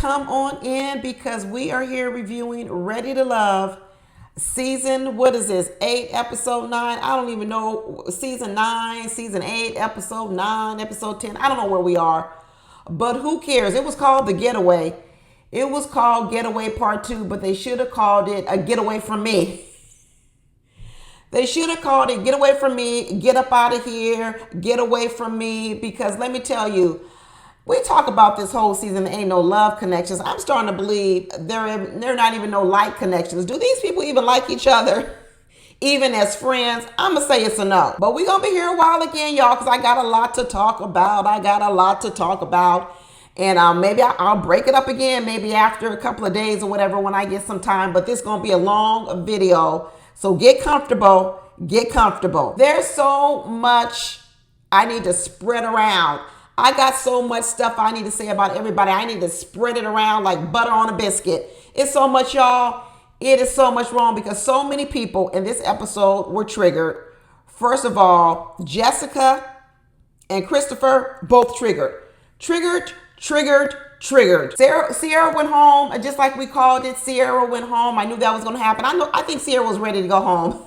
come on in because we are here reviewing Ready to Love season, what is this, 8, episode 9? I don't even know, season 9, season 8, episode 9, episode 10. I don't know where we are, but who cares? It was called The Getaway. It was called Getaway Part 2, but they should have called it A Getaway From Me. They should have called it Get Away From Me, Get Up Out of Here, Get Away From Me, because let me tell you, we talk about this whole season, there ain't no love connections. I'm starting to believe there are not even no like connections. Do these people even like each other? Even as friends? I'm going to say it's a no. But we're going to be here a while again, y'all, because I got a lot to talk about. And maybe I'll break it up again, maybe after a couple of days or whatever when I get some time. But this is going to be a long video. So get comfortable. Get comfortable. There's so much I need to spread around. I got so much stuff I need to say about everybody. I need to spread it around like butter on a biscuit. It's so much, y'all. It is so much wrong because so many people in this episode were triggered. First of all, Jessica and Christopher both triggered. Triggered. Sierra went home, just like we called it. Sierra went home. I knew that was going to happen. I think Sierra was ready to go home.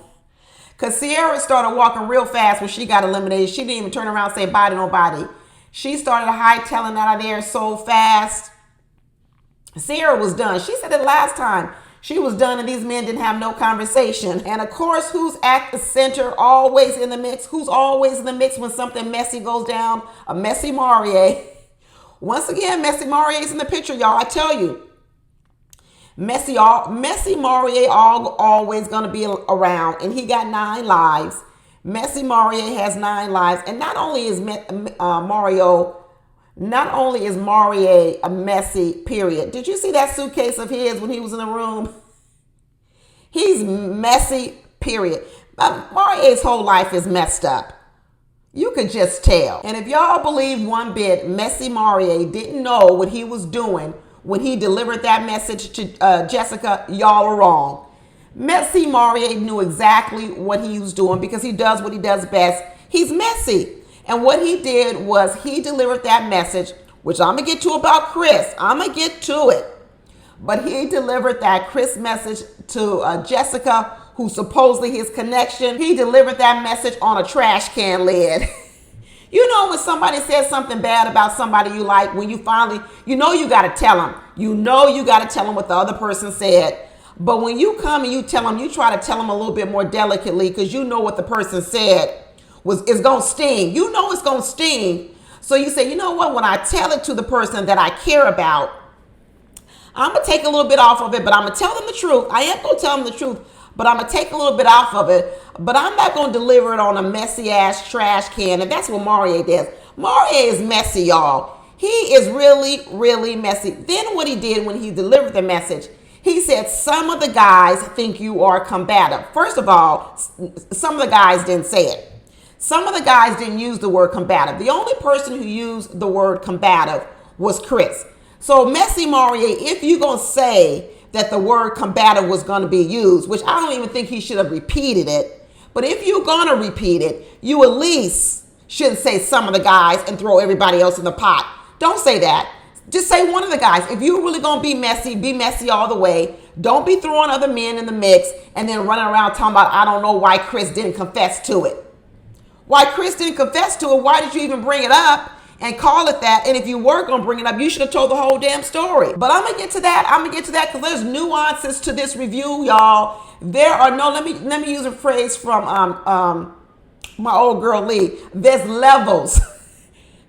Because Sierra started walking real fast when she got eliminated. She didn't even turn around and say bye to nobody. She started hightailing out of there so fast. Sierra was done. She said it last time. She was done and these men didn't have no conversation. And of course, who's at the center, always in the mix? Who's always in the mix when something messy goes down? A messy Maurier. Once again, messy Maurier is in the picture, y'all. I tell you. Messy Maurier always going to be around. And he got 9 lives. Messy Maurier has 9 lives. And not only is Maurier a messy, period. Did you see that suitcase of his when he was in the room? He's messy, period. Maurier's whole life is messed up. You could just tell. And if y'all believe one bit, Messy Maurier didn't know what he was doing when he delivered that message to Jessica, y'all are wrong. Messy Maurier knew exactly what he was doing because he does what he does best. He's messy. And what he did was he delivered that message, which I'm going to get to about Chris. I'm going to get to it. But he delivered that Chris message to Jessica, who supposedly his connection. He delivered that message on a trash can lid. You know when somebody says something bad about somebody you like, when you finally, you got to tell them. You got to tell them what the other person said. But when you come and you tell them, you try to tell them a little bit more delicately because you know what the person said is going to sting. You know it's going to sting. So you say, you know what, when I tell it to the person that I care about, I'm going to take a little bit off of it, but I'm going to tell them the truth. I am going to tell them the truth, but I'm going to take a little bit off of it. But I'm not going to deliver it on a messy ass trash can. And that's what Maurier does. Maurier is messy, y'all. He is really, really messy. Then what he did when he delivered the message, he said, some of the guys think you are combative. First of all, some of the guys didn't say it. Some of the guys didn't use the word combative. The only person who used the word combative was Chris. So Messy Maurier, if you're going to say that the word combative was going to be used, which I don't even think he should have repeated it, but if you're going to repeat it, you at least shouldn't say some of the guys and throw everybody else in the pot. Don't say that. Just say one of the guys. If you're really going to be messy all the way. Don't be throwing other men in the mix and then running around talking about, I don't know why Chris didn't confess to it. Why Chris didn't confess to it? Why did you even bring it up and call it that? And if you were going to bring it up, you should have told the whole damn story. But I'm going to get to that. Because there's nuances to this review, y'all. There are no, let me use a phrase from my old girl Lee. There's levels.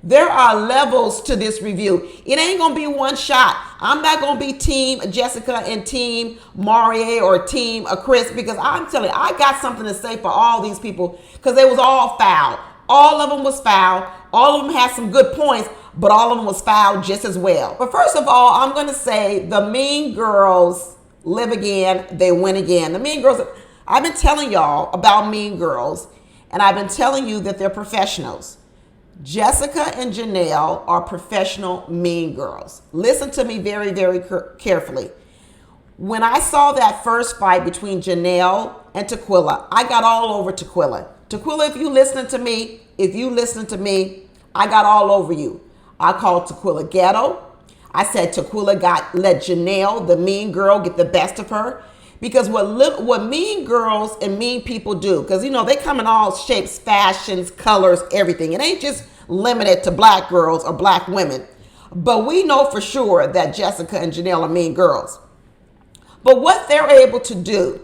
There are levels to this review. It ain't going to be one shot. I'm not going to be team Jessica and team Maurier or team Chris, because I'm telling you, I got something to say for all these people because they was all foul. All of them was foul. All of them had some good points, but all of them was foul just as well. But first of all, I'm going to say the Mean Girls live again. They win again. The Mean Girls, I've been telling y'all about Mean Girls, and I've been telling you that they're professionals. Jessica and Janelle are professional mean girls. Listen to me very, very carefully. When I saw that first fight between Janelle and Tequila, I got all over Tequila. Tequila, if you listening to me, I got all over you. I called Tequila ghetto. I said Tequila let Janelle, the mean girl, get the best of her. Because what mean girls and mean people do, because they come in all shapes, fashions, colors, everything. It ain't just limited to black girls or black women. But we know for sure that Jessica and Janelle are mean girls. But what they're able to do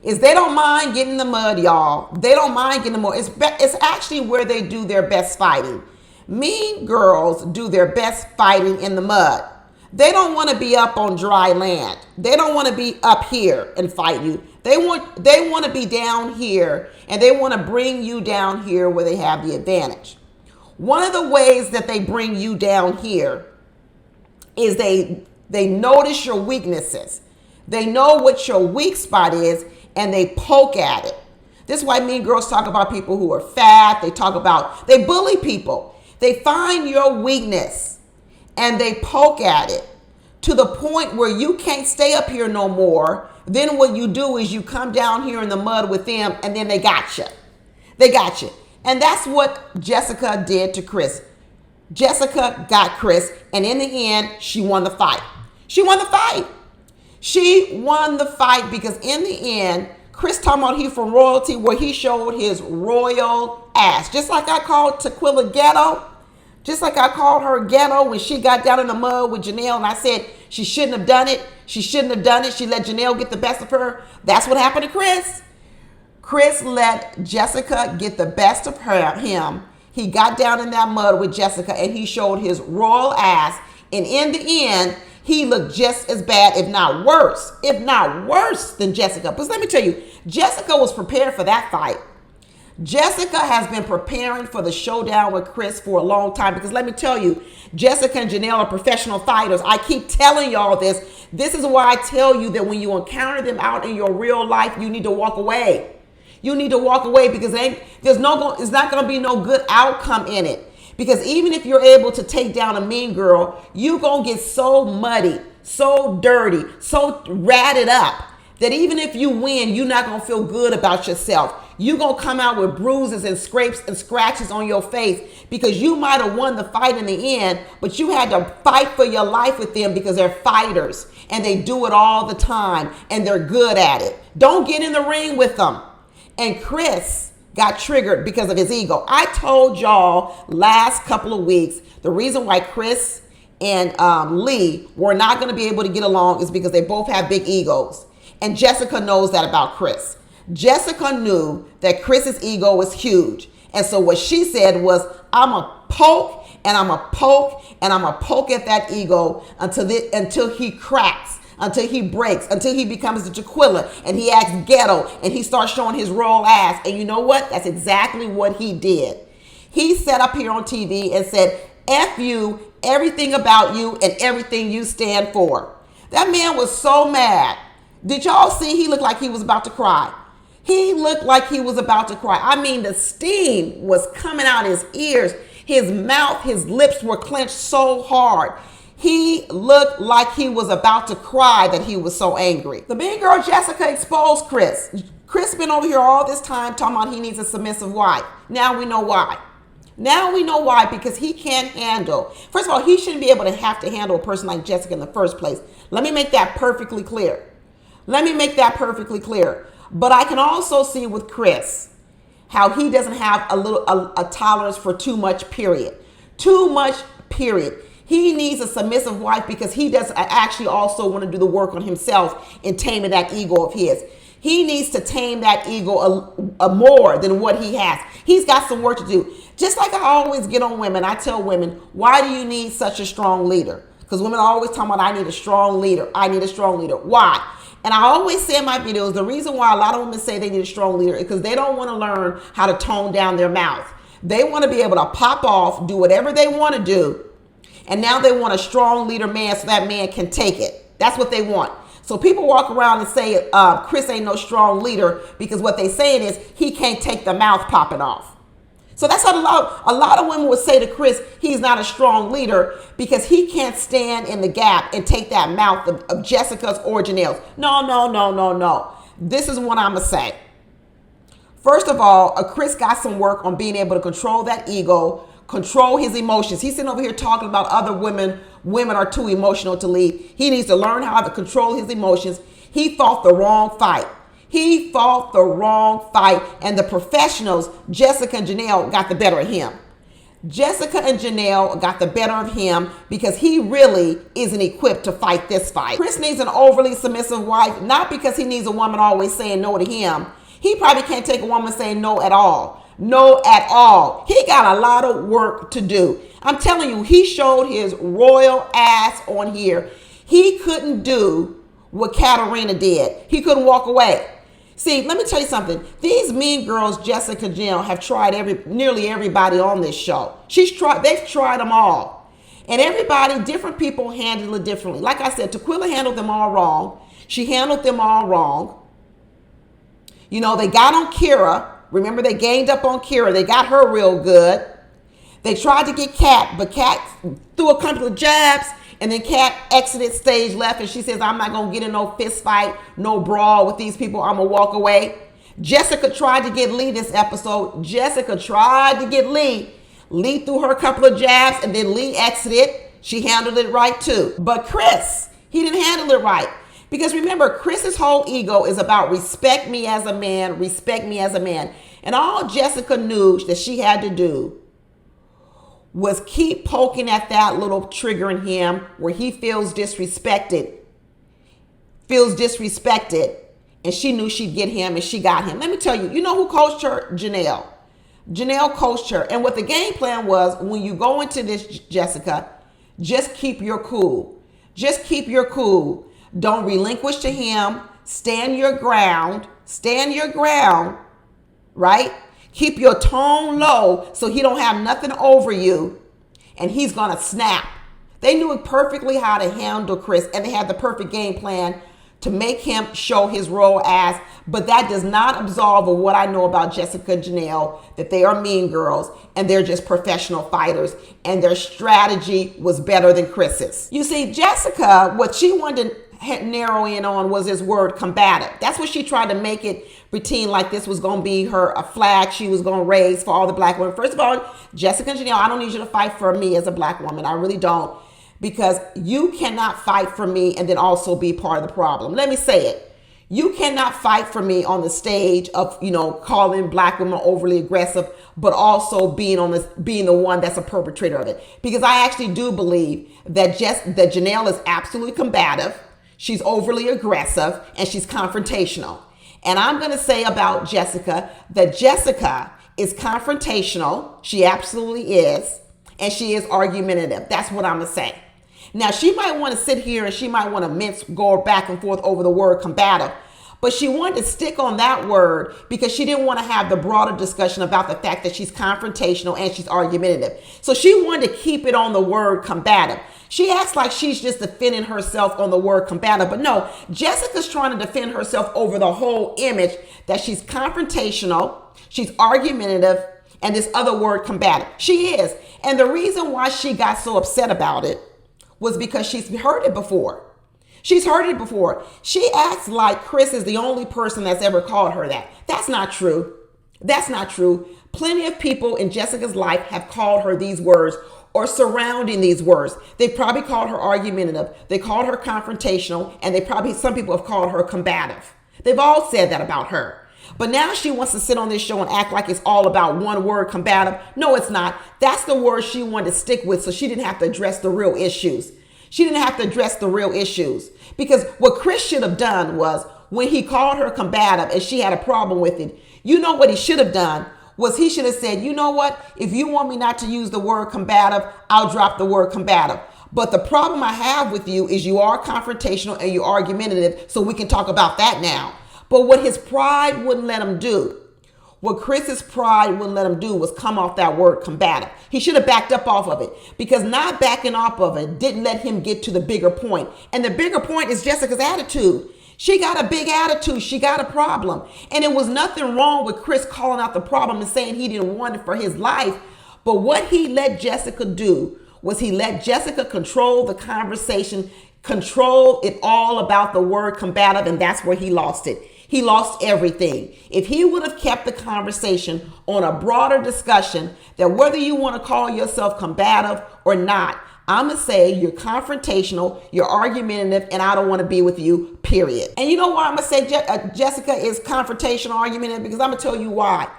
is they don't mind getting in the mud, y'all. They don't mind getting in the mud. It's actually where they do their best fighting. Mean girls do their best fighting in the mud. They don't want to be up on dry land. They don't want to be up here and fight you. They want to be down here, and they want to bring you down here where they have the advantage. One of the ways that they bring you down here is they notice your weaknesses. They know what your weak spot is, and they poke at it. This is why mean girls talk about people who are fat. They bully people. They find your weakness and they poke at it to the point where you can't stay up here no more. Then what you do is you come down here in the mud with them, and then they got you. They got you. And that's what Jessica did to Chris. Jessica got Chris, and in the end, she won the fight. She won the fight. She won the fight because in the end, Chris talking about he from royalty, where he showed his royal ass. Just like I called Tequila ghetto. Just like I called her ghetto when she got down in the mud with Janelle, and I said she shouldn't have done it. She shouldn't have done it. She let Janelle get the best of her. That's what happened to Chris. Chris let Jessica get the best of him. He got down in that mud with Jessica, and he showed his royal ass. And in the end, he looked just as bad, if not worse than Jessica. Because let me tell you, Jessica was prepared for that fight. Jessica has been preparing for the showdown with Chris for a long time, because let me tell you, Jessica and Janelle are professional fighters. I keep telling y'all this. This is why I tell you that when you encounter them out in your real life, you need to walk away. You need to walk away, because it's not going to be no good outcome in it. Because even if you're able to take down a mean girl, you're going to get so muddy, so dirty, so ratted up that even if you win, you're not going to feel good about yourself. You're going to come out with bruises and scrapes and scratches on your face, because you might have won the fight in the end, but you had to fight for your life with them, because they're fighters and they do it all the time and they're good at it. Don't get in the ring with them. And Chris got triggered because of his ego. I told y'all last couple of weeks, the reason why Chris and Lee were not going to be able to get along is because they both have big egos. And Jessica knows that about Chris. Jessica knew that Chris's ego was huge. And so what she said was, I'm going to poke and I'm going to poke and I'm going to poke at that ego until he cracks, until he breaks, until he becomes a Tequila and he acts ghetto and he starts showing his royal ass. And you know what? That's exactly what he did. He sat up here on TV and said, F you, everything about you and everything you stand for. That man was so mad. Did y'all see? He looked like he was about to cry. He looked like he was about to cry. I mean, the steam was coming out his ears. His mouth, his lips were clenched so hard. He looked like he was about to cry, that he was so angry. The mean girl Jessica exposed Chris. Chris been over here all this time talking about he needs a submissive wife. Now we know why. Now we know why, because he can't handle. First of all, he shouldn't be able to have to handle a person like Jessica in the first place. Let me make that perfectly clear. But I can also see with Chris how he doesn't have a tolerance for too much, period. Too much, period. He needs a submissive wife because he does actually also want to do the work on himself in taming that ego of his. He needs to tame that ego more than what he has. He's got some work to do. Just like I always get on women, I tell women, why do you need such a strong leader? Because women are always talking about, I need a strong leader. I need a strong leader. Why? And I always say in my videos, the reason why a lot of women say they need a strong leader is because they don't want to learn how to tone down their mouth. They want to be able to pop off, do whatever they want to do. And now they want a strong leader man so that man can take it. That's what they want. So people walk around and say Chris ain't no strong leader because what they saying is he can't take the mouth popping off. So that's what a lot of women would say to Chris, he's not a strong leader because he can't stand in the gap and take that mouth of Jessica's or Janelle's. No. This is what I'm going to say. First of all, Chris got some work on being able to control that ego, control his emotions. He's sitting over here talking about other women women are too emotional to lead. He needs to learn how to control his emotions. He fought the wrong fight. He fought the wrong fight, and the professionals, Jessica and Janelle, got the better of him. Jessica and Janelle got the better of him because he really isn't equipped to fight this fight. Chris needs an overly submissive wife, not because he needs a woman always saying no to him. He probably can't take a woman saying no at all. No at all. He got a lot of work to do. I'm telling you, he showed his royal ass on here. He couldn't do what Katarina did. He couldn't walk away. See, let me tell you something. These mean girls, Jessica and Janelle, have tried nearly everybody on this show. They've tried them all. And everybody, different people handle it differently. Like I said, Tequila handled them all wrong. She handled them all wrong. You know, they got on Kira. Remember, they ganged up on Kira. They got her real good. They tried to get Kat, but Kat threw a couple of jabs, and then Kat exited stage left, and she says, I'm not going to get in no fist fight, no brawl with these people. I'm going to walk away. Jessica tried to get Lee this episode. Jessica tried to get Lee. Lee threw her a couple of jabs, and then Lee exited. She handled it right, too. But Chris, he didn't handle it right. Because remember, Chris's whole ego is about respect me as a man, respect me as a man. And all Jessica knew that she had to do was keep poking at that little trigger in him where he feels disrespected. And she knew she'd get him, and she got him. Let me tell you, you know who coached her? Janelle. Janelle coached her. And what the game plan was, when you go into this, Jessica, just keep your cool. Just keep your cool. Don't relinquish to him. Stand your ground. Stand your ground, right? Keep your tone low so he don't have nothing over you, and he's going to snap. They knew perfectly how to handle Chris, and they had the perfect game plan to make him show his royal ass. But that does not absolve of what I know about Jessica and Janelle, that they are mean girls, and they're just professional fighters, and their strategy was better than Chris's. You see, Jessica, what she wanted to narrow in on was his word combative. That's what she tried to make it pretend like this was going to be a flag she was going to raise for all the black women. First of all, Jessica and Janelle, I don't need you to fight for me as a black woman. I really don't. Because you cannot fight for me and then also be part of the problem. Let me say it. You cannot fight for me on the stage of, calling black women overly aggressive, but also being the one that's a perpetrator of it. Because I actually do believe that Janelle is absolutely combative. She's overly aggressive, and she's confrontational. And I'm going to say about Jessica that Jessica is confrontational. She absolutely is. And she is argumentative. That's what I'm going to say. Now, she might want to sit here and she might want to go back and forth over the word combative. But she wanted to stick on that word because she didn't want to have the broader discussion about the fact that she's confrontational and she's argumentative. So she wanted to keep it on the word combative. She acts like she's just defending herself on the word combative. But no, Jessica's trying to defend herself over the whole image that she's confrontational, she's argumentative, and this other word combative. She is. And the reason why she got so upset about it was because she's heard it before. She's heard it before. She acts like Chris is the only person that's ever called her that. That's not true. That's not true. Plenty of people in Jessica's life have called her these words or surrounding these words. They probably called her argumentative. They called her confrontational, and some people have called her combative. They've all said that about her. But now she wants to sit on this show and act like it's all about one word, combative. No, it's not. That's the word she wanted to stick with so she didn't have to address the real issues. She didn't have to address the real issues. Because what Chris should have done was, when he called her combative and she had a problem with it, you know what he should have done was he should have said, you know what? If you want me not to use the word combative, I'll drop the word combative. But the problem I have with you is you are confrontational and you're argumentative, so we can talk about that now. But what his pride wouldn't let him do, what Chris's pride wouldn't let him do was come off that word combative. He should have backed up off of it, because not backing off of it didn't let him get to the bigger point. And the bigger point is Jessica's attitude. She got a big attitude. She got a problem. And it was nothing wrong with Chris calling out the problem and saying he didn't want it for his life. But what he let Jessica do was he let Jessica control the conversation, control it all about the word combative, and that's where he lost it. He lost everything. If he would have kept the conversation on a broader discussion that whether you want to call yourself combative or not, I'm going to say you're confrontational, you're argumentative, and I don't want to be with you, period. And you know why I'm going to say Jessica is confrontational, argumentative? Because I'm going to tell you why.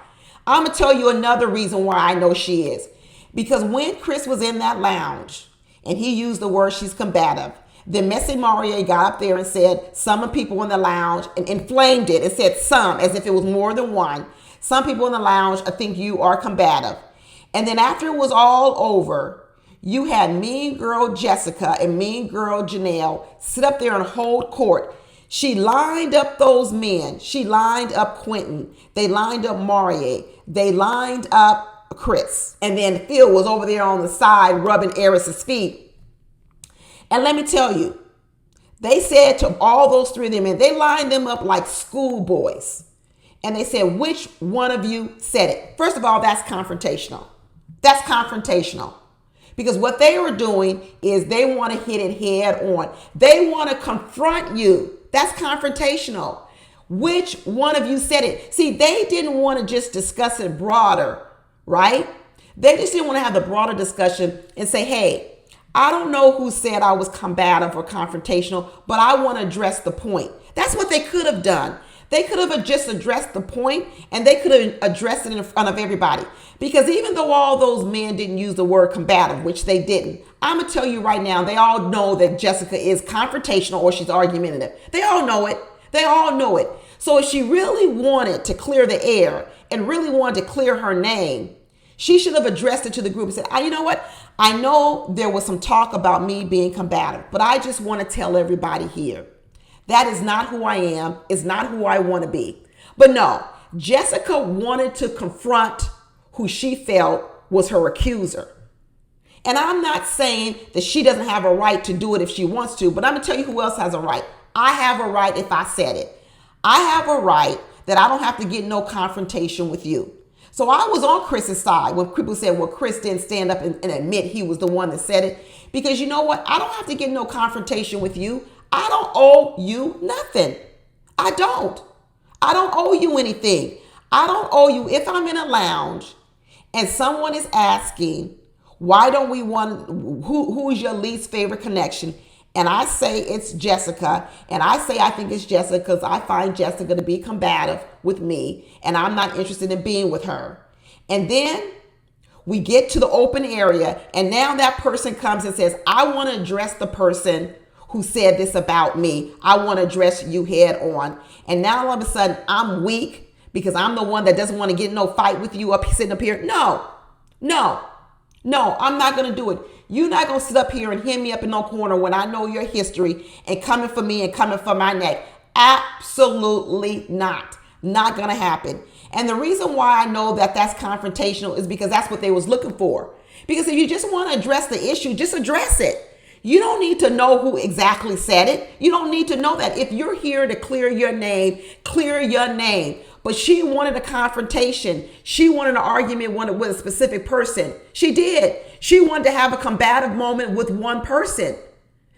I'm going to tell you another reason why I know she is. Because when Chris was in that lounge and he used the word she's combative, then Messy Maurier got up there and said some of people in the lounge and inflamed it and said some as if it was more than one. Some people in the lounge think you are combative. And then after it was all over, you had mean girl Jessica and mean girl Janelle sit up there and hold court. She lined up those men. She lined up Quinton. They lined up Maurier. They lined up Chris. And then Phil was over there on the side rubbing Eris's feet. And let me tell you, they said to all those three of them, and they lined them up like schoolboys. And they said, which one of you said it? First of all, that's confrontational. That's confrontational. Because what they were doing is they want to hit it head on. They want to confront you. That's confrontational. Which one of you said it? See, they didn't want to just discuss it broader, right? They just didn't want to have the broader discussion and say, hey, I don't know who said I was combative or confrontational, but I want to address the point. That's what they could have done. They could have just addressed the point and they could have addressed it in front of everybody. Because even though all those men didn't use the word combative, which they didn't, I'm going to tell you right now, they all know that Jessica is confrontational or she's argumentative. They all know it. They all know it. So if she really wanted to clear the air and really wanted to clear her name, she should have addressed it to the group and said, you know what? I know there was some talk about me being combative, but I just want to tell everybody here. That is not who I am. It's not who I want to be. But no, Jessica wanted to confront who she felt was her accuser. And I'm not saying that she doesn't have a right to do it if she wants to, but I'm going to tell you who else has a right. I have a right if I said it. I have a right that I don't have to get no confrontation with you. So I was on Chris's side when people said, well, Chris didn't stand up and admit he was the one that said it. Because you know what? I don't have to get no confrontation with you. I don't owe you nothing. I don't owe you anything. I don't owe you. If I'm in a lounge and someone is asking, why don't we want, who is your least favorite connection? And I say it's Jessica. And I say I think it's Jessica because I find Jessica to be combative with me. And I'm not interested in being with her. And then we get to the open area. And now that person comes and says, I want to address the person who said this about me. I want to address you head on. And now all of a sudden I'm weak because I'm the one that doesn't want to get in no fight with you sitting up here. No, I'm not going to do it. You're not going to sit up here and hem me up in no corner when I know your history and coming for me and coming for my neck. Absolutely not. Not going to happen. And the reason why I know that that's confrontational is because that's what they was looking for. Because if you just want to address the issue, just address it. You don't need to know who exactly said it. You don't need to know that. If you're here to clear your name, clear your name. But she wanted a confrontation. She wanted an argument with a specific person. She did. She wanted to have a combative moment with one person.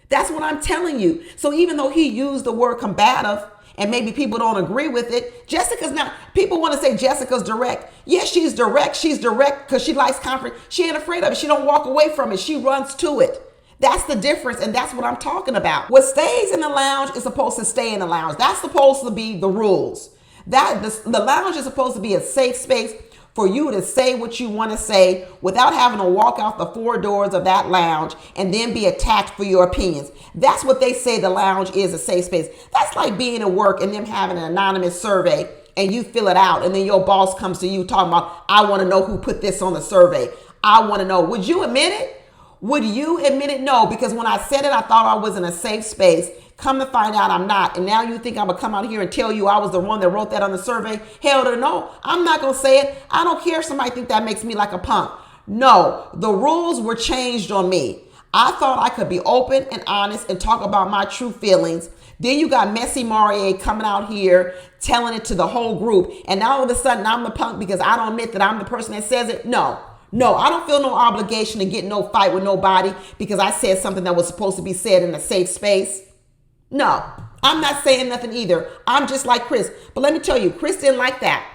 That's what I'm telling you. So even though he used the word combative and maybe people don't agree with it, Jessica's not. People want to say Jessica's direct. Yes, she's direct. She's direct because she likes confront. She ain't afraid of it. She don't walk away from it. She runs to it. That's the difference, and that's what I'm talking about. What stays in the lounge is supposed to stay in the lounge. That's supposed to be the rules. The lounge is supposed to be a safe space for you to say what you want to say without having to walk out the four doors of that lounge and then be attacked for your opinions. That's what they say the lounge is, a safe space. That's like being at work and them having an anonymous survey and you fill it out and then your boss comes to you talking about, I want to know who put this on the survey. I want to know. Would you admit it? Would you admit it? No, because when I said it, I thought I was in a safe space. Come to find out I'm not. And now you think I'm going to come out here and tell you I was the one that wrote that on the survey? Hell to no. I'm not going to say it. I don't care if somebody think that makes me like a punk. No, the rules were changed on me. I thought I could be open and honest and talk about my true feelings. Then you got Messy Maurier coming out here telling it to the whole group. And now all of a sudden I'm the punk because I don't admit that I'm the person that says it. No, I don't feel no obligation to get no fight with nobody because I said something that was supposed to be said in a safe space. No, I'm not saying nothing either. I'm just like Chris. But let me tell you, Chris didn't like that.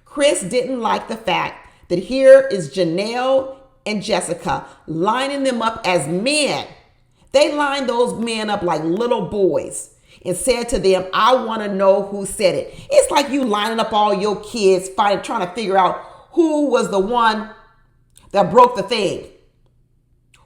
Chris didn't like the fact that here is Janelle and Jessica, lining them up as men. They lined those men up like little boys and said to them, I want to know who said it. It's like you lining up all your kids, trying to figure out who was the one that broke the thing.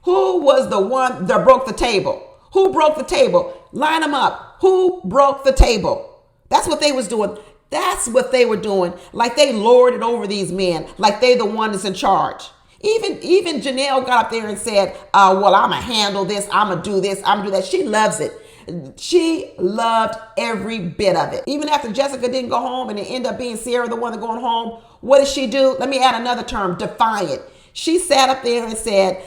Who was the one that broke the table? Who broke the table? Line them up. Who broke the table? That's what they was doing. That's what they were doing. Like they lorded over these men, like they the one that's in charge. Even Janelle got up there and said, well, I'm going to handle this. I'm going to do this. I'm going to do that. She loves it. She loved every bit of it. Even after Jessica didn't go home and it ended up being Sierra the one that going home, what did she do? Let me add another term, defiant. She sat up there and said,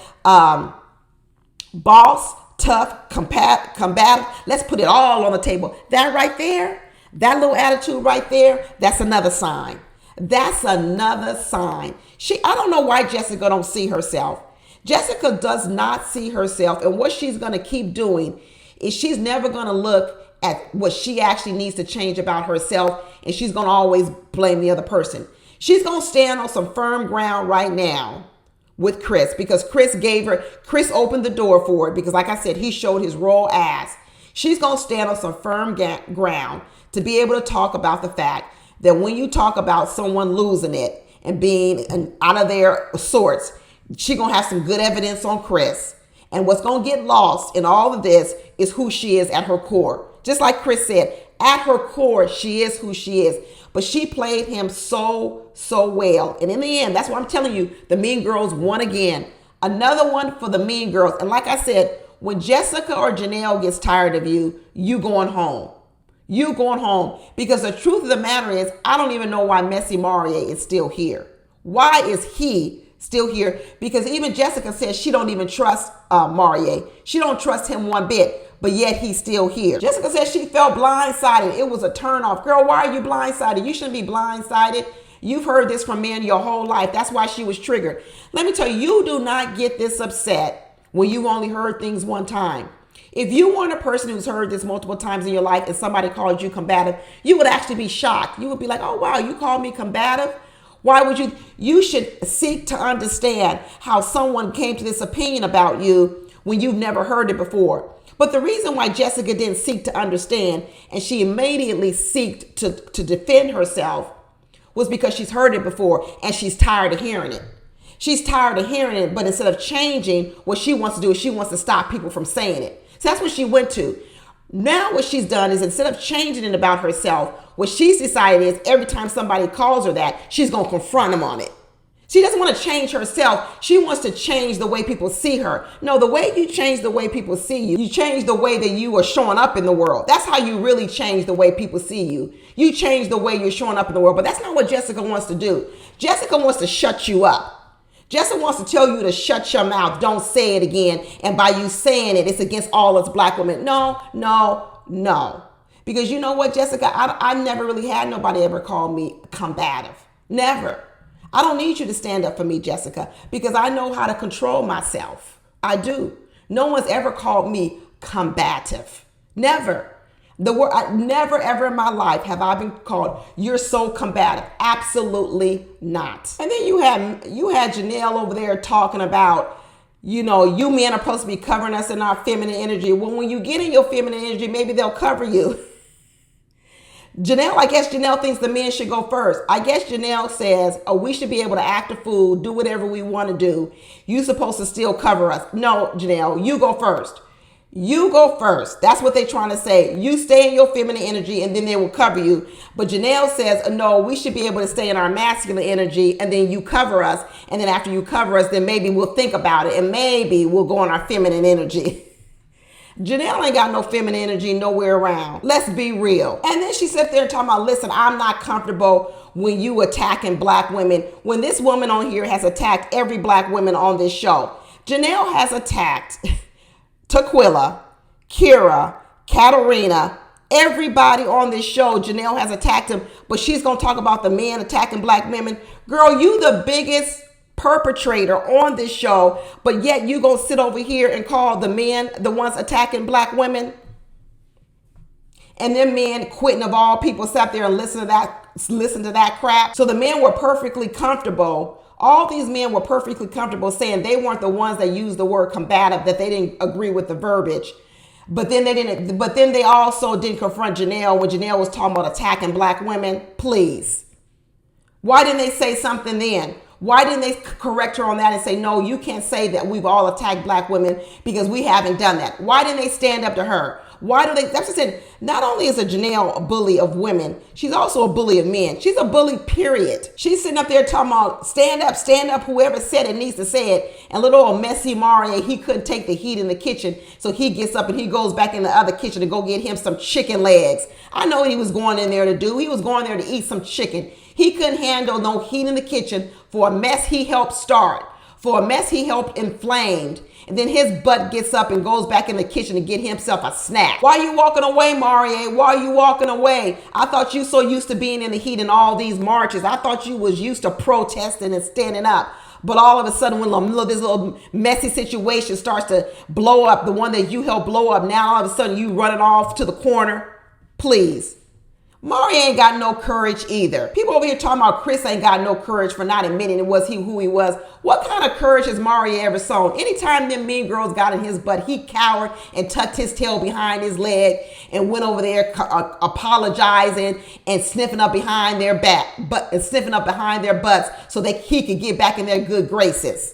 boss, tough, combative. Let's put it all on the table. That right there, that little attitude right there, that's another sign. That's another sign. I don't know why Jessica don't see herself. Jessica does not see herself. And what she's going to keep doing is she's never going to look at what she actually needs to change about herself. And she's going to always blame the other person. She's going to stand on some firm ground right now with Chris, because Chris opened the door for it, because like I said, he showed his raw ass. She's going to stand on some firm ground to be able to talk about the fact that when you talk about someone losing it and being out of their sorts, she's going to have some good evidence on Chris. And what's going to get lost in all of this is who she is at her core. Just like Chris said, at her core, she is who she is. But she played him so well. And in the end, that's what I'm telling you, the Mean Girls won again. Another one for the Mean Girls. And like I said, when Jessica or Janelle gets tired of you, you going home. You going home. Because the truth of the matter is, I don't even know why Messy Maurier is still here. Why is he still here? Because even Jessica says she don't even trust Maurier. She don't trust him one bit, but yet he's still here. Jessica says she felt blindsided. It was a turnoff. Girl, why are you blindsided? You shouldn't be blindsided. You've heard this from men your whole life. That's why she was triggered. Let me tell you, you do not get this upset when you only heard things one time. If you weren't a person who's heard this multiple times in your life and somebody called you combative, you would actually be shocked. You would be like, oh, wow, you called me combative? Why would you? You should seek to understand how someone came to this opinion about you when you've never heard it before. But the reason why Jessica didn't seek to understand and she immediately sought to defend herself was because she's heard it before and she's tired of hearing it. She's tired of hearing it, but instead of changing, what she wants to do is she wants to stop people from saying it. So that's what she went to. Now what she's done is instead of changing it about herself, what she's decided is every time somebody calls her that, she's going to confront them on it. She doesn't want to change herself. She wants to change the way people see her. No, the way you change the way people see you, you change the way that you are showing up in the world. That's how you really change the way people see you. You change the way you're showing up in the world. But that's not what Jessica wants to do. Jessica wants to shut you up. Jessica wants to tell you to shut your mouth. Don't say it again. And by you saying it, it's against all us black women. No. Because you know what, Jessica? I never really had nobody ever call me combative. Never. I don't need you to stand up for me, Jessica, because I know how to control myself. I do. No one's ever called me combative. Never. Never ever in my life have I been called, you're so combative. Absolutely not. And then you had Janelle over there talking about, you men are supposed to be covering us in our feminine energy. Well, when you get in your feminine energy, maybe they'll cover you. I guess Janelle thinks the men should go first. I guess Janelle says, we should be able to act a fool, do whatever we want to do. You're supposed to still cover us. No, Janelle, you go first. You go first. That's what they're trying to say. You stay in your feminine energy and then they will cover you. But Janelle says, no, we should be able to stay in our masculine energy and then you cover us. And then after you cover us, then maybe we'll think about it and maybe we'll go on our feminine energy. Janelle ain't got no feminine energy nowhere around. Let's be real. And then she sat there and talking about, listen, I'm not comfortable when you attacking black women. When this woman on here has attacked every black woman on this show. Janelle has attacked Taquilla, Kira, Katarina, everybody on this show. Janelle has attacked him, but she's going to talk about the men attacking black women. Girl, you the biggest perpetrator on this show, but yet you gonna sit over here and call the men the ones attacking black women? And then men, Quinton of all people, sat there and listened to that crap. So the men were perfectly comfortable All these men were perfectly comfortable saying they weren't the ones that used the word combative, that they didn't agree with the verbiage. But then they also didn't confront Janelle when Janelle was talking about attacking black women. Please. Why didn't they say something then? Why didn't they correct her on that and say, no, you can't say that we've all attacked black women because we haven't done that? Why didn't they stand up to her? Why do they? That's what I said. Not only is a Janelle a bully of women, she's also a bully of men. She's a bully, period. She's sitting up there talking about stand up. Whoever said it needs to say it. And little old messy Mario, he couldn't take the heat in the kitchen. So he gets up and he goes back in the other kitchen to go get him some chicken legs. I know what he was going in there to do. He was going there to eat some chicken. He couldn't handle no heat in the kitchen for a mess he helped start, for a mess he helped inflamed. And then his butt gets up and goes back in the kitchen to get himself a snack. Why are you walking away, Mario? Why are you walking away? I thought you so used to being in the heat in all these marches. I thought you was used to protesting and standing up. But all of a sudden, when this little messy situation starts to blow up, the one that you helped blow up, now all of a sudden you running off to the corner. Please. Maury ain't got no courage either. People over here talking about Chris ain't got no courage for not admitting it was who he was. What kind of courage has Maury ever shown? Anytime them mean girls got in his butt, he cowered and tucked his tail behind his leg and went over there apologizing and sniffing up behind their butts so that he could get back in their good graces.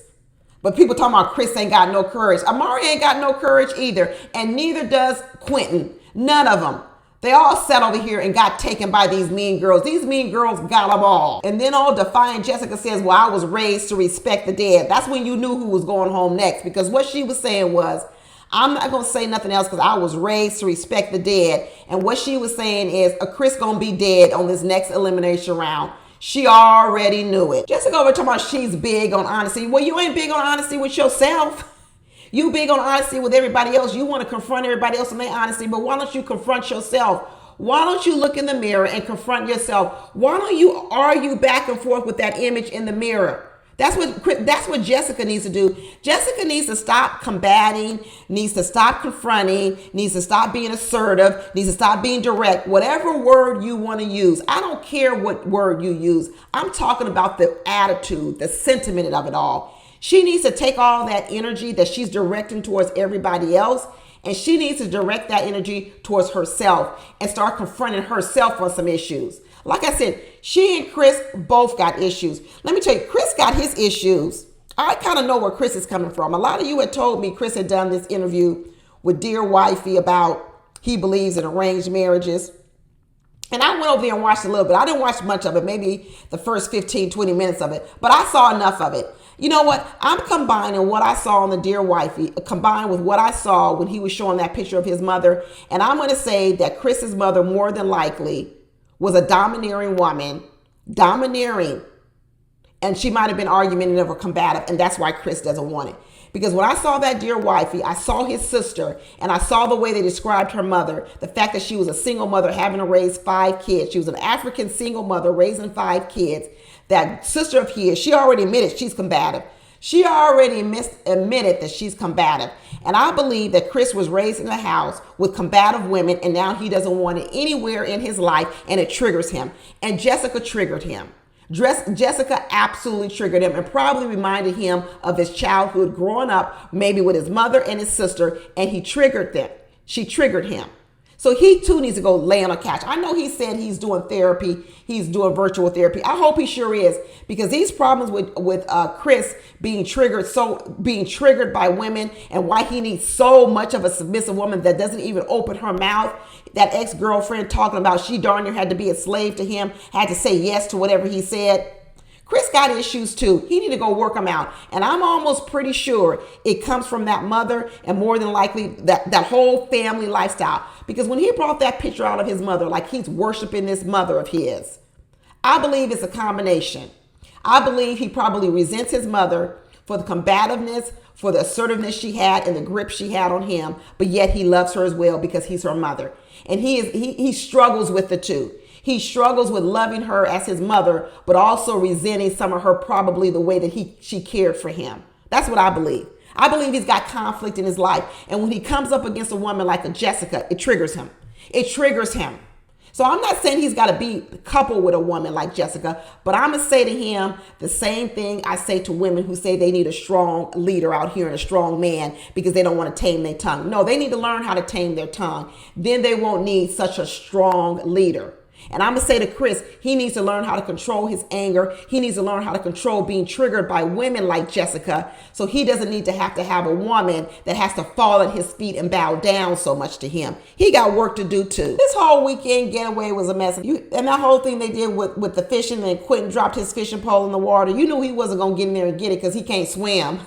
But people talking about Chris ain't got no courage. Amari ain't got no courage either. And neither does Quinton. None of them. They all sat over here and got taken by these mean girls. These mean girls got them all. And then all defiant Jessica says, well, I was raised to respect the dead. That's when you knew who was going home next. Because what she was saying was, I'm not going to say nothing else because I was raised to respect the dead. And what she was saying is, a Chris going to be dead on this next elimination round. She already knew it. Jessica over talking about she's big on honesty. Well, you ain't big on honesty with yourself. You big on honesty with everybody else. You want to confront everybody else in their honesty, but why don't you confront yourself? Why don't you look in the mirror and confront yourself? Why don't you argue back and forth with that image in the mirror? That's what Jessica needs to do. Jessica needs to stop combating, needs to stop confronting, needs to stop being assertive, needs to stop being direct. Whatever word you want to use. I don't care what word you use. I'm talking about the attitude, the sentiment of it all. She needs to take all that energy that she's directing towards everybody else, and she needs to direct that energy towards herself and start confronting herself on some issues. Like I said, she and Chris both got issues. Let me tell you, Chris got his issues. I kind of know where Chris is coming from. A lot of you had told me Chris had done this interview with Dear Wifey about he believes in arranged marriages. And I went over there and watched a little bit. I didn't watch much of it, maybe the first 15, 20 minutes of it, but I saw enough of it. You know what? I'm combining what I saw on the Dear Wifey, combined with what I saw when he was showing that picture of his mother. And I'm going to say that Chris's mother more than likely was a domineering woman, and she might have been argumentative or combative. And that's why Chris doesn't want it. Because when I saw that Dear Wifey, I saw his sister and I saw the way they described her mother, the fact that she was a single mother having to raise 5 kids. She was an African single mother raising 5 kids. That sister of his, she already admitted she's combative. She already admitted that she's combative. And I believe that Chris was raised in a house with combative women, and now he doesn't want it anywhere in his life, and it triggers him. And Jessica triggered him. Jessica absolutely triggered him and probably reminded him of his childhood growing up, maybe with his mother and his sister, and he triggered them. She triggered him. So he too needs to go lay on a couch. I know he said he's doing therapy. He's doing virtual therapy. I hope he sure is, because these problems with Chris being triggered by women, and why he needs so much of a submissive woman that doesn't even open her mouth. That ex-girlfriend talking about she darn near had to be a slave to him, had to say yes to whatever he said. Chris got issues too. He need to go work them out. And I'm almost pretty sure it comes from that mother, and more than likely that whole family lifestyle. Because when he brought that picture out of his mother, like he's worshiping this mother of his, I believe it's a combination. I believe he probably resents his mother for the combativeness, for the assertiveness she had and the grip she had on him, but yet he loves her as well because he's her mother. And he struggles with the two. He struggles with loving her as his mother, but also resenting some of her, probably the way that she cared for him. That's what I believe. I believe he's got conflict in his life. And when he comes up against a woman like a Jessica, it triggers him. It triggers him. So I'm not saying he's got to be coupled with a woman like Jessica, but I'm going to say to him the same thing I say to women who say they need a strong leader out here and a strong man because they don't want to tame their tongue. No, they need to learn how to tame their tongue. Then they won't need such a strong leader. And I'm going to say to Chris, he needs to learn how to control his anger. He needs to learn how to control being triggered by women like Jessica. So he doesn't need to have a woman that has to fall at his feet and bow down so much to him. He got work to do too. This whole weekend getaway was a mess. And that whole thing they did with the fishing, and Quinton dropped his fishing pole in the water. You knew he wasn't going to get in there and get it because he can't swim.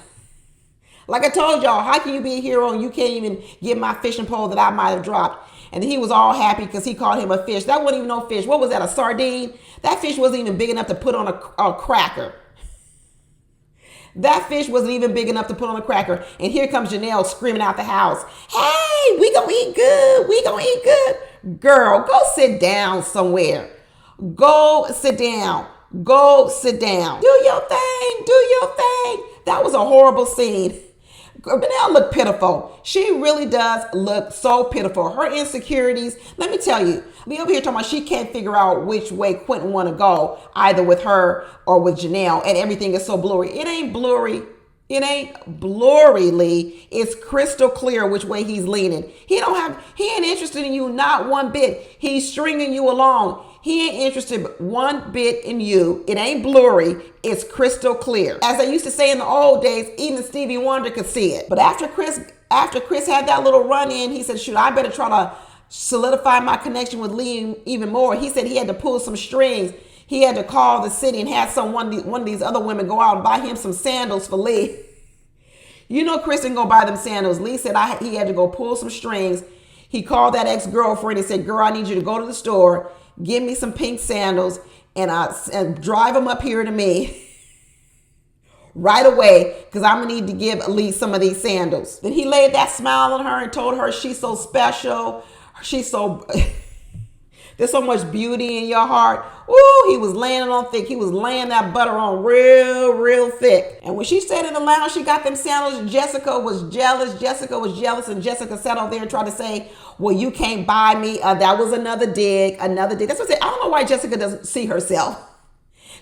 Like I told y'all, how can you be a hero and you can't even get my fishing pole that I might have dropped? And he was all happy because he called him a fish. That wasn't even no fish. What was that, a sardine? That fish wasn't even big enough to put on a cracker. That fish wasn't even big enough to put on a cracker. And here comes Janelle screaming out the house, hey, we gonna eat good. We gonna eat good. Girl, go sit down somewhere. Go sit down. Go sit down. Do your thing. Do your thing. That was a horrible scene. Janelle looked pitiful. She really does look so pitiful. Her insecurities, let me tell you, me over here talking about she can't figure out which way Quinton want to go, either with her or with Janelle, and everything is so blurry. It ain't blurry. It ain't blurry, Lee. It's crystal clear which way he's leaning. He ain't interested in you, not one bit. He's stringing you along. He ain't interested one bit in you. It ain't blurry. It's crystal clear. As I used to say in the old days, even Stevie Wonder could see it. But after Chris had that little run in, he said, shoot, I better try to solidify my connection with Lee even more. He said he had to pull some strings. He had to call the city and have one of these other women go out and buy him some sandals for Lee. You know Chris didn't go buy them sandals. Lee said he had to go pull some strings. He called that ex-girlfriend and said, girl, I need you to go to the store, give me some pink sandals, and drive them up here to me right away, because I'm going to need to give Lee some of these sandals. Then he laid that smile on her and told her she's so special. She's so... There's so much beauty in your heart. Ooh, he was laying it on thick. He was laying that butter on real thick. And when she stayed in the lounge, she got them sandals. Jessica was jealous. And Jessica sat over there and tried to say, well, you can't buy me. That was another dig. That's what I said. I don't know why Jessica doesn't see herself.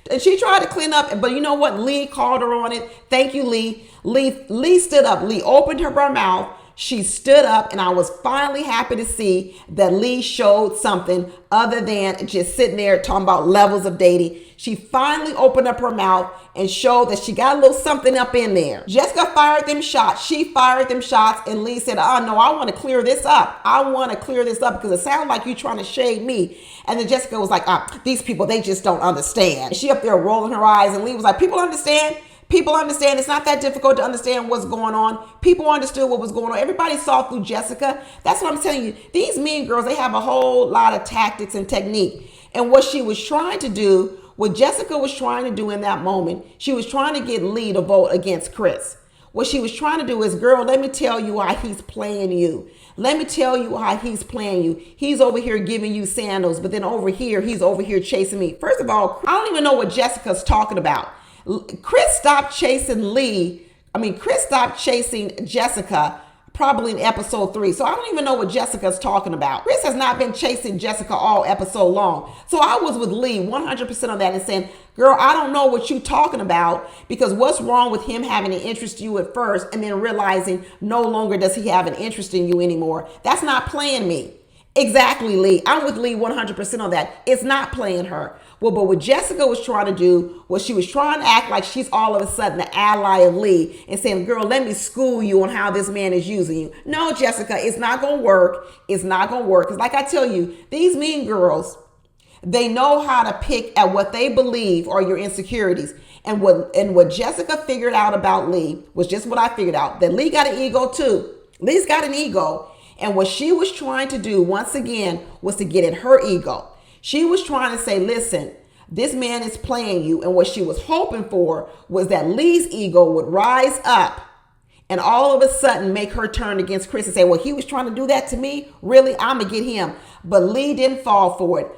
And she tried to clean up, but you know what? Lee called her on it. Thank you, Lee. Lee stood up. Lee opened her mouth. She stood up, and I was finally happy to see that Lee showed something other than just sitting there talking about levels of dating. She finally opened up her mouth and showed that she got a little something up in there. Jessica fired them shots. She fired them shots, and Lee said, oh, no, I want to clear this up. I want to clear this up because it sounds like you're trying to shade me. And then Jessica was like, these people, they just don't understand. And she up there rolling her eyes, and Lee was like, people understand. People understand. It's not that difficult to understand what's going on. People understood what was going on. Everybody saw through Jessica. That's what I'm telling you. These mean girls, they have a whole lot of tactics and technique. And what she was trying to do, what Jessica was trying to do in that moment, she was trying to get Lee to vote against Chris. What she was trying to do is, girl, let me tell you why he's playing you. Let me tell you how he's playing you. He's over here giving you sandals, but then over here, he's over here chasing me. First of all, I don't even know what Jessica's talking about. Chris stopped chasing Jessica probably in episode 3. So I don't even know what Jessica's talking about. Chris has not been chasing Jessica all episode long. So I was with Lee 100% on that and saying, girl, I don't know what you're talking about, because what's wrong with him having an interest in you at first and then realizing no longer does he have an interest in you anymore? That's not playing me. Exactly, Lee. I'm with Lee 100% on that. It's not playing her. Well, but what Jessica was trying to do was she was trying to act like she's all of a sudden the ally of Lee and saying, girl, let me school you on how this man is using you. No, Jessica, it's not going to work. It's not going to work. Because like I tell you, these mean girls, they know how to pick at what they believe are your insecurities. And what Jessica figured out about Lee was just what I figured out, that Lee got an ego too. Lee's got an ego. And what she was trying to do, once again, was to get at her ego. She was trying to say, listen, this man is playing you. And what she was hoping for was that Lee's ego would rise up and all of a sudden make her turn against Chris and say, well, he was trying to do that to me. Really? I'm going to get him. But Lee didn't fall for it.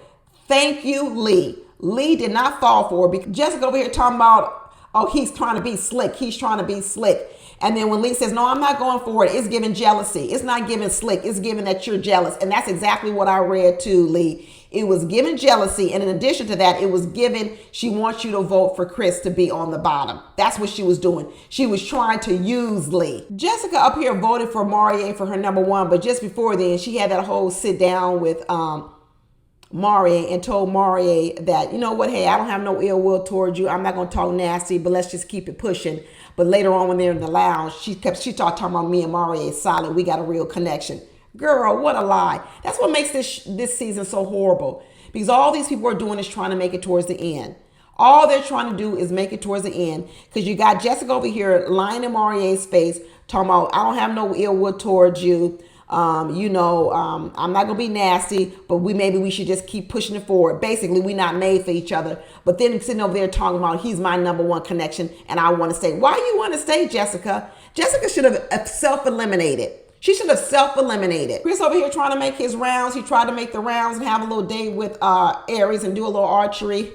Thank you, Lee. Lee did not fall for it, because Jessica over here talking about, oh, he's trying to be slick. He's trying to be slick. And then when Lee says, no, I'm not going for it, it's giving jealousy. It's not giving slick. It's giving that you're jealous. And that's exactly what I read too, Lee. It was given jealousy. And in addition to that, it was given, she wants you to vote for Chris to be on the bottom. That's what she was doing. She was trying to use Lee. Jessica up here voted for Maurier for her number one. But just before then, she had that whole sit down with Maurier and told Maurier that, you know what, hey, I don't have no ill will towards you. I'm not going to talk nasty, but let's just keep it pushing. But later on when they're in the lounge, she started talking about me and Maurier is solid. We got a real connection. Girl, what a lie. That's what makes this season so horrible. Because all these people are doing is trying to make it towards the end. All they're trying to do is make it towards the end. Because you got Jessica over here lying in Maurier's face, talking about, I don't have no ill will towards you. I'm not gonna be nasty, but maybe we should just keep pushing it forward. Basically, we're not made for each other. But then sitting over there talking about he's my number one connection and I want to stay. Why you want to stay, Jessica? Jessica should have self-eliminated. She should have self-eliminated. Chris over here trying to make his rounds. He tried to make the rounds and have a little date with Aries and do a little archery.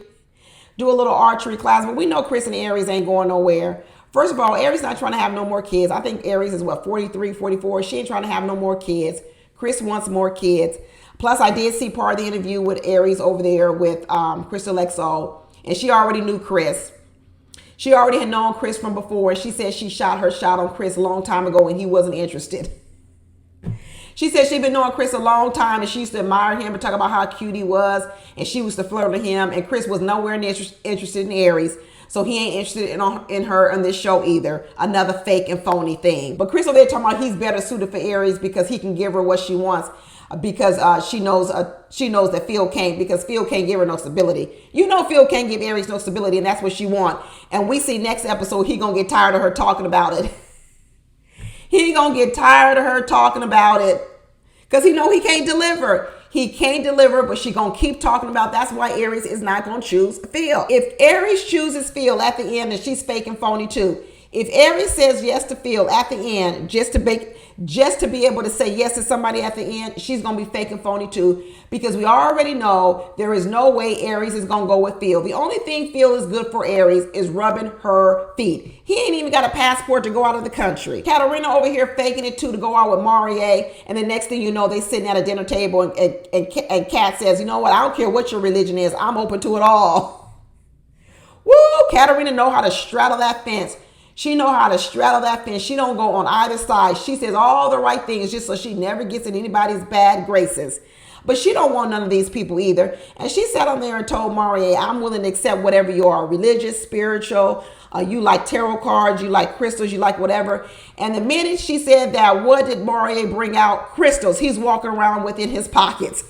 Do a little archery class. But we know Chris and Aries ain't going nowhere. First of all, Aries not trying to have no more kids. I think Aries is 43, 44. She ain't trying to have no more kids. Chris wants more kids. Plus, I did see part of the interview with Aries over there with Crystal XO. And she already knew Chris. She already had known Chris from before. She said she shot her shot on Chris a long time ago and he wasn't interested. She said she'd been knowing Chris a long time and she used to admire him and talk about how cute he was. And she used to flirt with him. And Chris was nowhere near interested in Aries. So he ain't interested in her on this show either. Another fake and phony thing. But Chris over there talking about he's better suited for Aries because he can give her what she wants. Because she knows that Phil can't, because Phil can't give her no stability. You know Phil can't give Aries no stability, and that's what she want. And we see next episode he gonna get tired of her talking about it. He gonna get tired of her talking about it because he know he can't deliver. He can't deliver, but she gonna keep talking about. That's why Aries is not gonna choose Phil. If Aries chooses Phil at the end, then she's fake and phony too. If Aries says yes to Phil at the end, just to be able to say yes to somebody at the end, she's gonna be fake and phony too. Because we already know there is no way Aries is gonna go with Phil. The only thing Phil is good for Aries is rubbing her feet. He ain't even got a passport to go out of the country. Katarina over here faking it too to go out with Maurier, and the next thing you know, they sitting at a dinner table and Kat says, you know what? I don't care what your religion is. I'm open to it all. Woo! Katarina know how to straddle that fence. She know how to straddle that fence. She don't go on either side. She says all the right things just so she never gets in anybody's bad graces. But she don't want none of these people either. And she sat on there and told Maurier, I'm willing to accept whatever you are, religious, spiritual, you like tarot cards, you like crystals, you like whatever. And the minute she said that, what did Maurier bring out? Crystals he's walking around with in his pockets.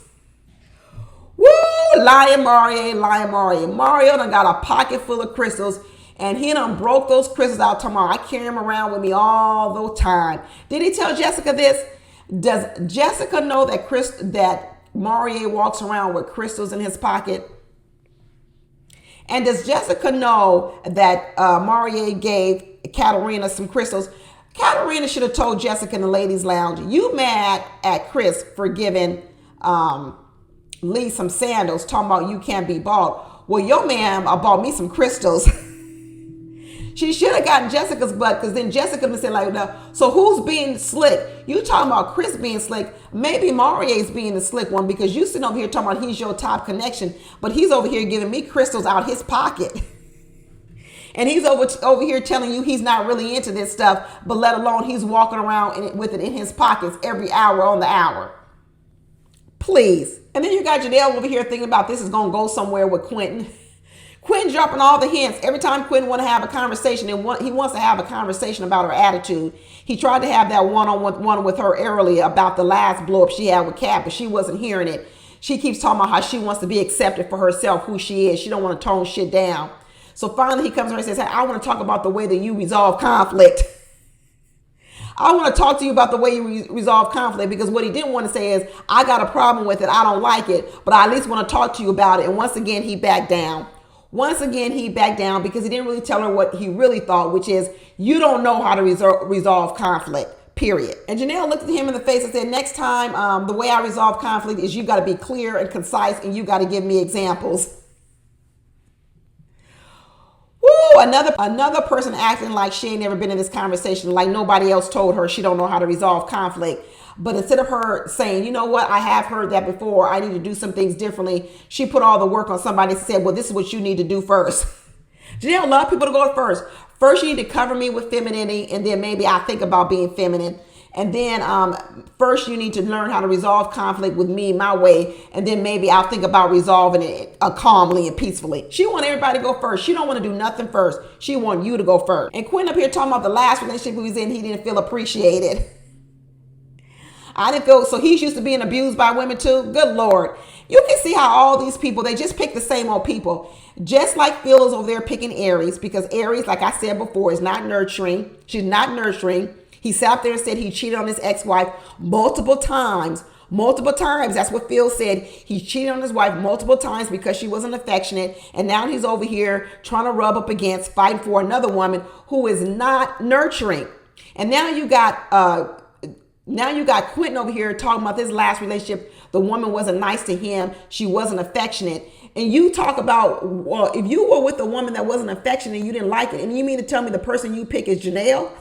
Woo! Lying Maurier, lying Maurier. Maurier done got a pocket full of crystals. And he done broke those crystals out tomorrow. I carry him around with me all the time. Did he tell Jessica this? Does Jessica know that Maurier walks around with crystals in his pocket? And does Jessica know that Maurier gave Katarina some crystals? Katarina should have told Jessica in the ladies' lounge, you mad at Chris for giving Lee some sandals, talking about you can't be bought. Well, your man bought me some crystals. She should have gotten Jessica's butt, because then Jessica would say like, no. So who's being slick? You talking about Chris being slick. Maybe Maurier's being the slick one, because you sitting over here talking about he's your top connection, but he's over here giving me crystals out his pocket. And he's over here telling you he's not really into this stuff, but let alone he's walking around with it in his pockets every hour on the hour. Please. And then you got Janelle over here thinking about this is going to go somewhere with Quinton. Quinton dropping all the hints. Every time Quinton want to have a conversation, and he wants to have a conversation about her attitude. He tried to have that one-on-one with her earlier about the last blow up she had with Kat, but she wasn't hearing it. She keeps talking about how she wants to be accepted for herself, who she is. She don't want to tone shit down. So finally he comes to her and says, hey, I want to talk about the way that you resolve conflict. I want to talk to you about the way you resolve conflict, because what he didn't want to say is, I got a problem with it. I don't like it, but I at least want to talk to you about it. And once again, he backed down. Once again, he backed down because he didn't really tell her what he really thought, which is, you don't know how to resolve conflict, period. And Janelle looked at him in the face and said, next time, the way I resolve conflict is you got to be clear and concise, and you got to give me examples. Woo! Ooh, another person acting like she ain't never been in this conversation, like nobody else told her she don't know how to resolve conflict. But instead of her saying, you know what, I have heard that before, I need to do some things differently, she put all the work on somebody and said, well, this is what you need to do first. Janelle love people to go first. First, you need to cover me with femininity, and then maybe I think about being feminine. And then first, you need to learn how to resolve conflict with me my way. And then maybe I'll think about resolving it calmly and peacefully. She want everybody to go first. She don't want to do nothing first. She want you to go first. And Quinton up here talking about the last relationship he was in, he didn't feel appreciated. I didn't feel, so he's used to being abused by women too. Good Lord. You can see how all these people, they just pick the same old people. Just like Phil is over there picking Aries, because Aries, like I said before, is not nurturing. She's not nurturing. He sat up there and said he cheated on his ex-wife multiple times. Multiple times. That's what Phil said. He cheated on his wife multiple times because she wasn't affectionate. And now he's over here trying to rub up against, fighting for another woman who is not nurturing. And now you got Quinton over here talking about this last relationship. The woman wasn't nice to him. She wasn't affectionate. And you talk about, well, if you were with a woman that wasn't affectionate and you didn't like it, and you mean to tell me the person you pick is Janelle?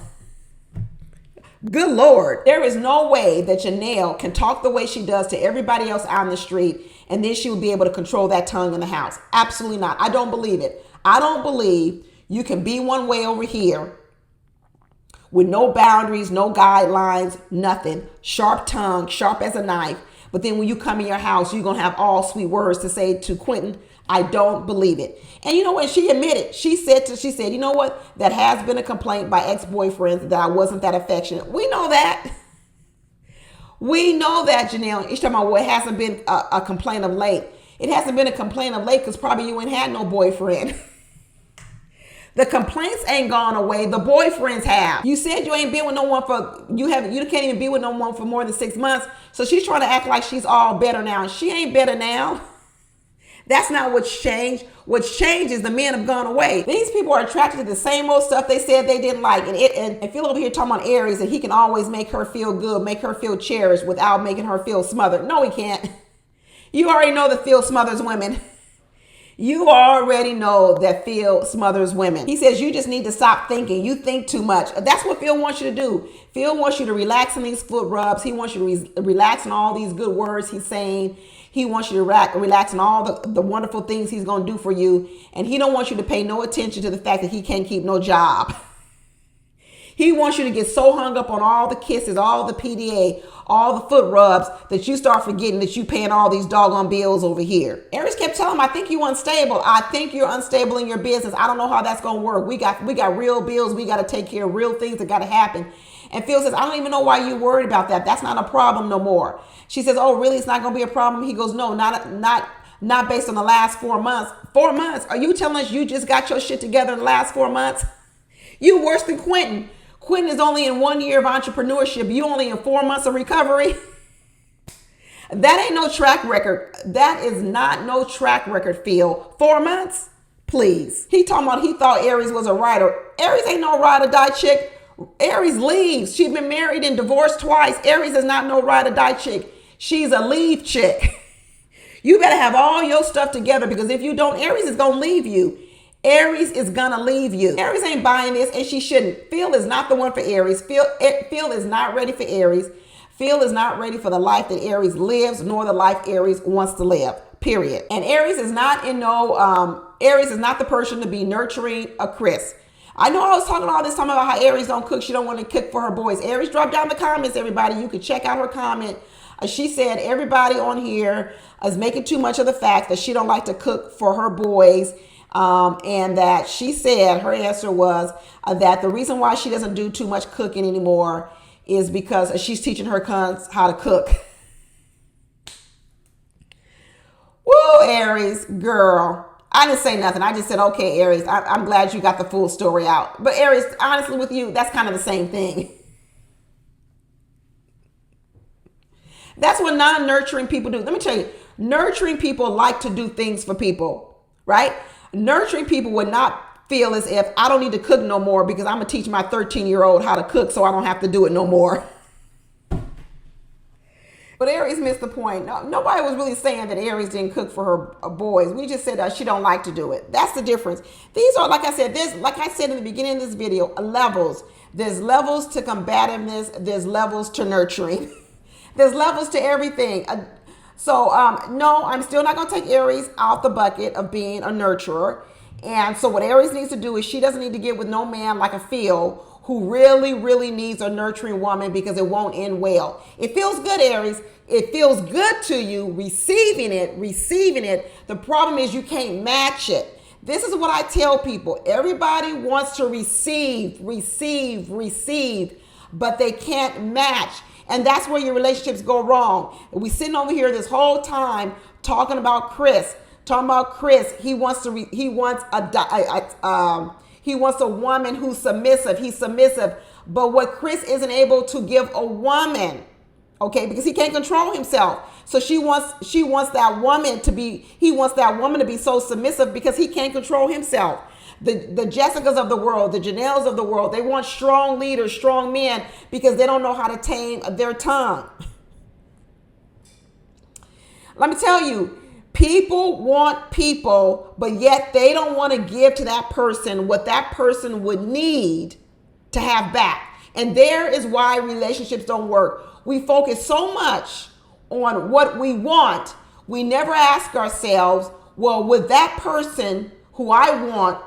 Good Lord. There is no way that Janelle can talk the way she does to everybody else out in the street, and then she will be able to control that tongue in the house. Absolutely not. I don't believe it. I don't believe you can be one way over here with no boundaries, no guidelines, nothing. Sharp tongue, sharp as a knife. But then when you come in your house, you're going to have all sweet words to say to Quinton. I don't believe it. And you know what? She admitted. She said, you know what? That has been a complaint by ex-boyfriends that I wasn't that affectionate. We know that. We know that, Janelle. Each time it hasn't been a complaint of late. It hasn't been a complaint of late because probably you ain't had no boyfriend. The complaints ain't gone away. The boyfriends have. You said you ain't been with no one you can't even be with no one for more than 6 months. So she's trying to act like she's all better now. She ain't better now. That's not what's changed. What's changed is the men have gone away. These people are attracted to the same old stuff they said they didn't like. And Phil over here talking about Aries, and he can always make her feel good, make her feel cherished without making her feel smothered. No, he can't. You already know that Phil smothers women. You already know that Phil smothers women. He says you just need to stop thinking. You think too much. That's what Phil wants you to do. Phil wants you to relax on these foot rubs. He wants you to relax on all these good words he's saying. He wants you to relax on all the wonderful things he's going to do for you. And he don't want you to pay no attention to the fact that he can't keep no job. He wants you to get so hung up on all the kisses, all the PDA, all the foot rubs that you start forgetting that you paying all these doggone bills over here. Aries kept telling him, I think you're unstable. I think you're unstable in your business. I don't know how that's going to work. We got real bills. We got to take care of real things that got to happen. And Phil says, I don't even know why you're worried about that. That's not a problem no more. She says, oh, really? It's not going to be a problem? He goes, no, not based on the last 4 months. 4 months? Are you telling us you just got your shit together in the last 4 months? You worse than Quinton. Quinton is only in 1 year of entrepreneurship. You only in 4 months of recovery. That ain't no track record. That is not no track record, Phil. 4 months? Please. He talking about he thought Aries was a rider. Aries ain't no ride or die chick. Aries leaves. She's been married and divorced twice. Aries is not no ride or die chick. She's a leave chick. You better have all your stuff together, because if you don't, Aries is going to leave you. Aries is gonna leave you. Aries ain't buying this, and she shouldn't. Phil is not the one for Aries. Phil is not ready for Aries. Phil is not ready for the life that Aries lives, nor the life Aries wants to live. Period. And Aries is not Aries is not the person to be nurturing a Chris. I know I was talking all this time about how Aries don't cook. She don't want to cook for her boys. Aries, drop down the comments, everybody. You could check out her comment. She said everybody on here is making too much of the fact that she don't like to cook for her boys. And that she said her answer was that the reason why she doesn't do too much cooking anymore is because she's teaching her cons how to cook. Woo, Aries, girl. I didn't say nothing. I just said, okay, Aries, I'm glad you got the full story out. But Aries, honestly with you, that's kind of the same thing. That's what non-nurturing people do. Let me tell you, nurturing people like to do things for people, right? Nurturing people would not feel as if I don't need to cook no more because I'm going to teach my 13-year-old how to cook so I don't have to do it no more. But Aries missed the point. No, nobody was really saying that Aries didn't cook for her boys. We just said she don't like to do it. That's the difference. These are, like I said, in the beginning of this video, levels. There's levels to combativeness. There's levels to nurturing. There's levels to everything. No, I'm still not going to take Aries out the bucket of being a nurturer. And so what Aries needs to do is she doesn't need to get with no man like a Phil who really, really needs a nurturing woman, because it won't end well. It feels good, Aries. It feels good to you receiving it. The problem is you can't match it. This is what I tell people. Everybody wants to receive, but they can't match. And that's where your relationships go wrong. We sitting over here this whole time talking about Chris. He wants a woman who's submissive. He's submissive. But what Chris isn't able to give a woman, okay, because he can't control himself. So he wants that woman to be so submissive because he can't control himself. The Jessicas of the world, the Janelles of the world, they want strong leaders, strong men, because they don't know how to tame their tongue. Let me tell you, people want people, but yet they don't want to give to that person what that person would need to have back. And there is why relationships don't work. We focus so much on what we want. We never ask ourselves, well, would that person who I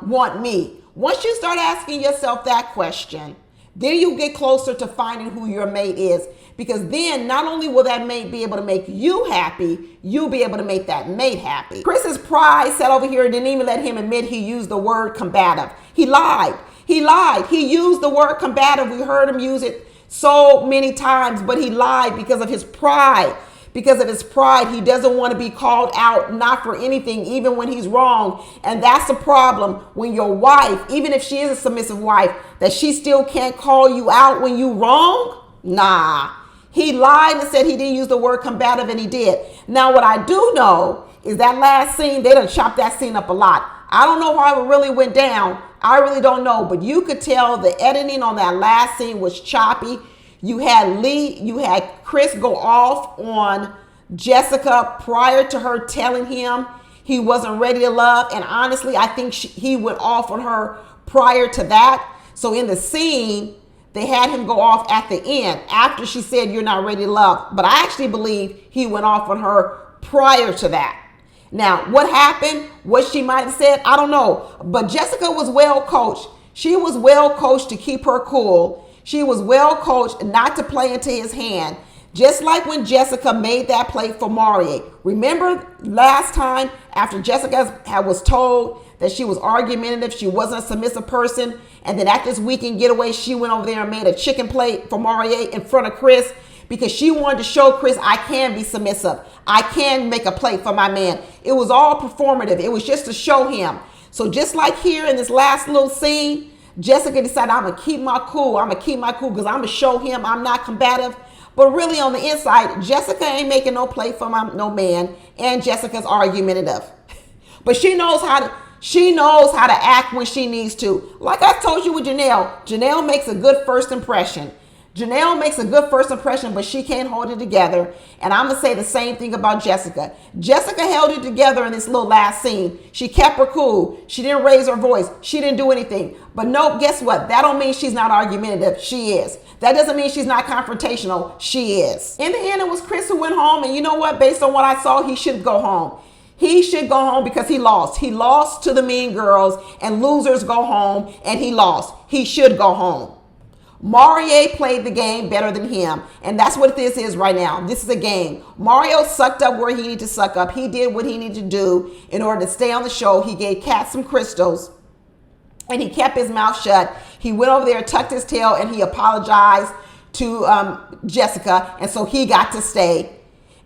want me? Once you start asking yourself that question, then you get closer to finding who your mate is. Because then not only will that mate be able to make you happy, you'll be able to make that mate happy. Chris's pride sat over here and didn't even let him admit he used the word combative. He lied. He used the word combative. We heard him use it so many times, but he lied because of his pride. Because of his pride, he doesn't want to be called out, not for anything, even when he's wrong. And that's the problem when your wife, even if she is a submissive wife, that she still can't call you out when you wrong. Nah. He lied and said he didn't use the word combative, and he did. Now, what I do know is that last scene, they done chopped that scene up a lot. I don't know how it really went down. I really don't know. But you could tell the editing on that last scene was choppy. You had Chris go off on Jessica prior to her telling him he wasn't ready to love. And honestly, I think he went off on her prior to that. So in the scene, they had him go off at the end after she said, you're not ready to love. But I actually believe he went off on her prior to that. Now, what happened, what she might have said, I don't know. But Jessica was well coached. She was well coached to keep her cool. She was well coached not to play into his hand. Just like when Jessica made that play for Maurier. Remember last time after Jessica was told that she was argumentative, she wasn't a submissive person, and then at this weekend getaway, she went over there and made a chicken plate for Maurier in front of Chris because she wanted to show Chris, I can be submissive. I can make a plate for my man. It was all performative. It was just to show him. So just like here in this last little scene, Jessica decided, I'm going to keep my cool. Because I'm going to show him I'm not combative. But really on the inside, Jessica ain't making no play for no man. And Jessica's argumentative. But she knows how to act when she needs to. Like I told you with Janelle makes a good first impression. But she can't hold it together. And I'm going to say the same thing about Jessica. Jessica held it together in this little last scene. She kept her cool. She didn't raise her voice. She didn't do anything. But no, guess what? That don't mean she's not argumentative. She is. That doesn't mean she's not confrontational. She is. In the end, it was Chris who went home. And you know what? Based on what I saw, he should go home. He should go home because he lost. He lost to the mean girls, and losers go home, and he lost. He should go home. Maurier played the game better than him. And that's what this is right now. This is a game. Mario sucked up where he needed to suck up. He did what he needed to do in order to stay on the show. He gave Kat some crystals and he kept his mouth shut. He went over there, tucked his tail, and he apologized to Jessica. And so he got to stay.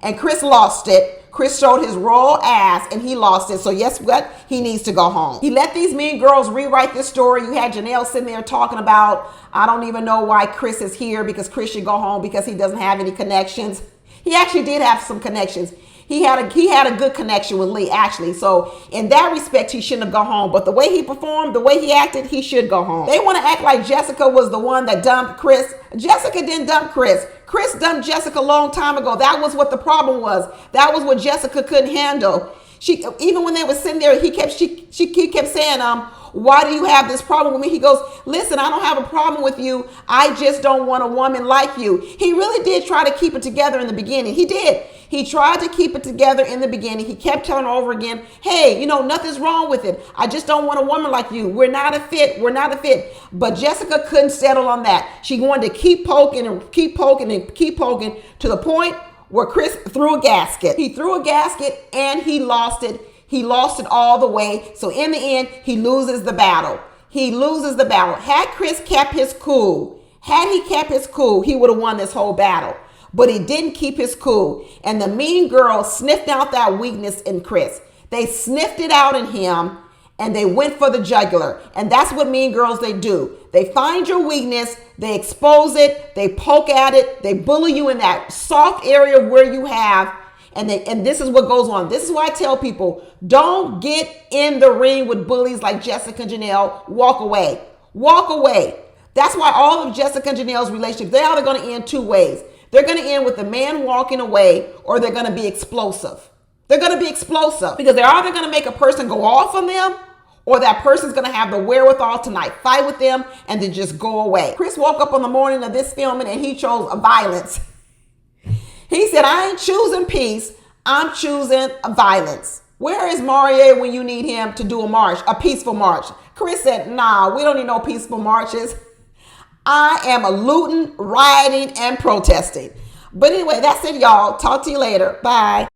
And Chris lost it. Chris showed his royal ass and he lost it. So guess what? He needs to go home. He let these mean girls rewrite this story. You had Janelle sitting there talking about, I don't even know why Chris is here because Chris should go home because he doesn't have any connections. He actually did have some connections. He had a good connection with Lee, actually. So in that respect, he shouldn't have gone home. But the way he performed, the way he acted, he should go home. They want to act like Jessica was the one that dumped Chris. Jessica didn't dump Chris. Chris dumped Jessica a long time ago. That was what the problem was. That was what Jessica couldn't handle. She, even when they were sitting there, he kept saying, why do you have this problem with me? He goes, listen, I don't have a problem with you. I just don't want a woman like you. He really did try to keep it together in the beginning. He did. He tried to keep it together in the beginning. He kept telling her over again, hey, nothing's wrong with it. I just don't want a woman like you. We're not a fit. We're not a fit. But Jessica couldn't settle on that. She wanted to keep poking and keep poking and keep poking to the point where Chris threw a gasket. He threw a gasket and he lost it. He lost it all the way. So in the end, he loses the battle. He loses the battle. Had Chris kept his cool, he would have won this whole battle. But he didn't keep his cool. And the mean girls sniffed out that weakness in Chris. They sniffed it out in him and they went for the jugular. And that's what mean girls, they do. They find your weakness, they expose it, they poke at it, they bully you in that soft area where you have. And this is what goes on. This is why I tell people, don't get in the ring with bullies like Jessica and Janelle. Walk away. Walk away. That's why all of Jessica and Janelle's relationship, they're either going to end two ways. They're going to end with the man walking away, or they're going to be explosive. They're going to be explosive because they're either going to make a person go off on them, or that person's going to have the wherewithal to like fight with them and then just go away. Chris woke up on the morning of this filming and he chose violence. He said, I ain't choosing peace. I'm choosing violence. Where is Maurier when you need him to do a march, a peaceful march? Chris said, nah, we don't need no peaceful marches. I am a looting, rioting, and protesting. But anyway, that's it, y'all. Talk to you later. Bye.